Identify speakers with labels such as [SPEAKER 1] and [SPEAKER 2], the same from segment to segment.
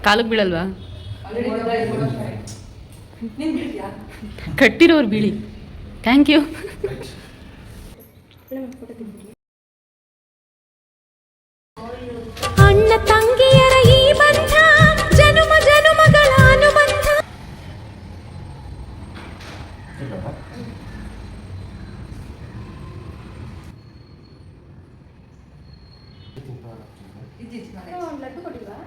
[SPEAKER 1] ಕಾಲಕ್ಕೆ ಬೀಳಲ್ವಾ? ಕಟ್ಟಿರೋರು ಬೀಳಿ. Thank you.
[SPEAKER 2] ಅಣ್ಣ ತಂಗಿಯರ ಈ ಬಂಧ ಜನುಮ ಜನುಮಗಳ ಅನುಬಂಧ. ಲಡ್ಡು ಕೊಟ್ಟಿಲ್ವಾ?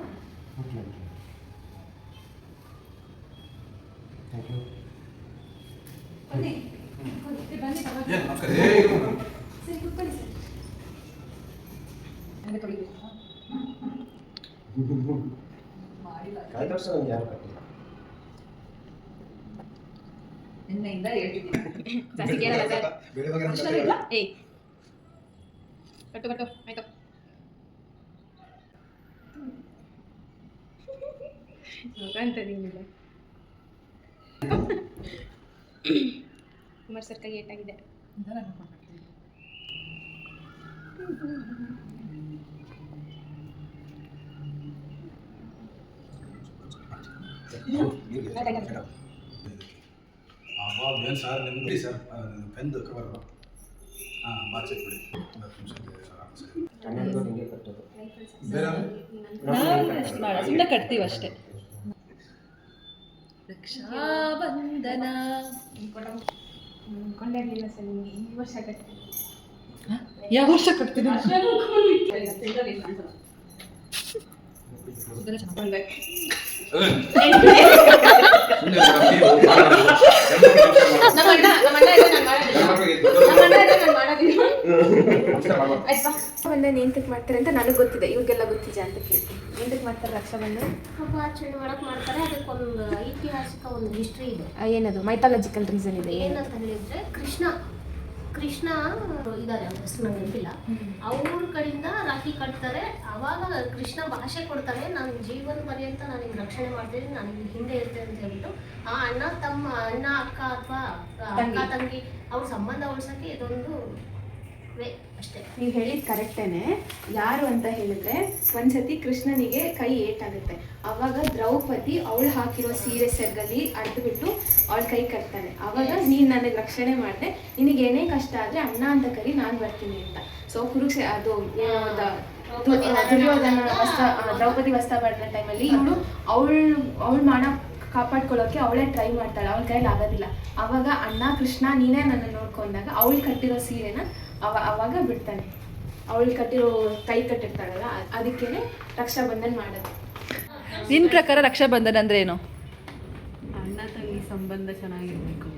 [SPEAKER 2] ನಿನ್ನೆಯಿಂದ ಜಾಸ್ತಿ ಕೇಳಲ್ಲ ಸರ್. ಏಯ್ ಕಟ್ಟು ಕಟ್ಟು ಆಯ್ತು. ಅಂತದೇನಿಲ್ಲ. ಕುಮಾರ್ ಸರ್ ಕೈ ಏಟಾಗಿದೆ.
[SPEAKER 3] ಸರ್ ನಿಮ್ಗೆ ಸರ್ ಪೆಂದು ಕವರ್ ಮಾರ್ಚೆಟ್ಬಿಡಿ.
[SPEAKER 1] ಸುಮ್ಮನೆ ಕಟ್ತೀವಿ ಅಷ್ಟೇ. ರಕ್ಷಾ ಬಂಧನ
[SPEAKER 2] ಕೊಂಡಾಗಲಿಲ್ಲ ಸರ್. ನಿಮಗೆ ಈ ವರ್ಷ ಕಟ್ತೀನಿ.
[SPEAKER 1] ಯಾವ ವರ್ಷ ಕಟ್ತೀನಿ?
[SPEAKER 2] ಬಂಧನ ಎಂತಕ್ಕೆ ಮಾಡ್ತಾರೆ ಅಂತ ನನಗೆ ಗೊತ್ತಿದೆ, ಇವ್ರಿಗೆಲ್ಲ ಗೊತ್ತಿದೆ ಅಂತ ಕೇಳ್ತೀನಿ. ಎಂತಕ್ಕೆ ಮಾಡ್ತಾರೆ ರಕ್ಷಾಬಂಧನ?
[SPEAKER 4] ಹಬ್ಬ ಆಚರಣೆ ಮಾಡಕ್ ಮಾಡ್ತಾರೆ. ಅದಕ್ಕೊಂದು ಐತಿಹಾಸಿಕ ಒಂದು ಹಿಸ್ಟ್ರಿ ಇದೆ.
[SPEAKER 2] ಏನದು ಮೈಥಾಲಜಿಕಲ್ ರೀಸನ್ ಇದೆ?
[SPEAKER 4] ಏನಂತ ಹೇಳಿದ್ರೆ ಕೃಷ್ಣ ಇದ್ದಾರೆ, ಅವ್ರ ಹೆಸರು ನಂಗೆ ನೆನಪಿಲ್ಲ. ಅವ್ರ ಕಡೆಯಿಂದ ರಾಖಿ ಕಟ್ತಾರೆ. ಅವಾಗ ಕೃಷ್ಣ ಭಾಷೆ ಕೊಡ್ತಾನೆ, ನಾನು ಜೀವನ ಪರ್ಯಂತ ನಾನು ನಿಮ್ಗೆ ರಕ್ಷಣೆ ಮಾಡ್ತೀನಿ, ನಾನು ನಿಮ್ಗೆ ಹಿಂದೆ ಇರ್ತೇನೆ ಅಂತ ಹೇಳ್ಬಿಟ್ಟು ಆ ಅಣ್ಣ ಅಕ್ಕ ಅಥವಾ ಅಕ್ಕ ತಂಗಿ ಅವ್ರ ಸಂಬಂಧ ಉಳ್ಸಕ್ಕೆ ಇದೊಂದು ವೇ ಅಷ್ಟೇ.
[SPEAKER 2] ನೀವು ಹೇಳಿದ ಕರೆಕ್ಟೇನೆ. ಯಾರು ಅಂತ ಹೇಳಿದ್ರೆ ಒಂದ್ಸತಿ ಕೃಷ್ಣನಿಗೆ ಕೈ ಏಟಾಗುತ್ತೆ. ಅವಾಗ ದ್ರೌಪದಿ ಅವಳು ಹಾಕಿರೋ ಸೀರೆ ಸೆರ್ಗಲ್ಲಿ ಅಡ್ದುಬಿಟ್ಟು ಅವಳ ಕೈ ಕಟ್ತಾನೆ. ಅವಾಗ ನೀನು ನನಗೆ ರಕ್ಷಣೆ ಮಾಡಿದೆ, ನಿನಗೆ ಏನೇ ಕಷ್ಟ ಆದರೆ ಅಣ್ಣ ಅಂತ ಕರಿ, ನಾನು ಬರ್ತೀನಿ ಅಂತ. ಸೊ ಅದು ದುರ್ಯೋಧನ ದ್ರೌಪದಿ ವಸ್ತಾಭರಣ ಟೈಮಲ್ಲಿ ಇವಳು ಅವಳ ಮಾನ ಕಾಪಾಡ್ಕೊಳ್ಳೋಕೆ ಅವಳೇ ಟ್ರೈ ಮಾಡ್ತಾಳೆ, ಅವಳ ಕೈಯಲ್ಲಿ ಆಗೋದಿಲ್ಲ. ಅವಾಗ ಅಣ್ಣ ಕೃಷ್ಣ ನೀನೇ ನನ್ನ ನೋಡ್ಕೊಂಡಾಗ ಅವಳು ಕಟ್ಟಿರೋ ಸೀರೆನ ಅವಾಗ ಬಿಡ್ತಾನೆ. ಅವಳು ಕಟ್ಟಿರೋ ಕೈ ಕಟ್ಟಿರ್ತಾಳಲ್ಲ, ಅದಕ್ಕೇನೆ ರಕ್ಷಾಬಂಧನ ಮಾಡೋದು.
[SPEAKER 1] ನಿನ್ನ ಪ್ರಕಾರ ರಕ್ಷಾಬಂಧನ ಅಂದ್ರೆ ಏನು?
[SPEAKER 5] ಅಣ್ಣ ತಂಗಿ ಸಂಬಂಧ ಚೆನ್ನಾಗಿರ್ಬೇಕು.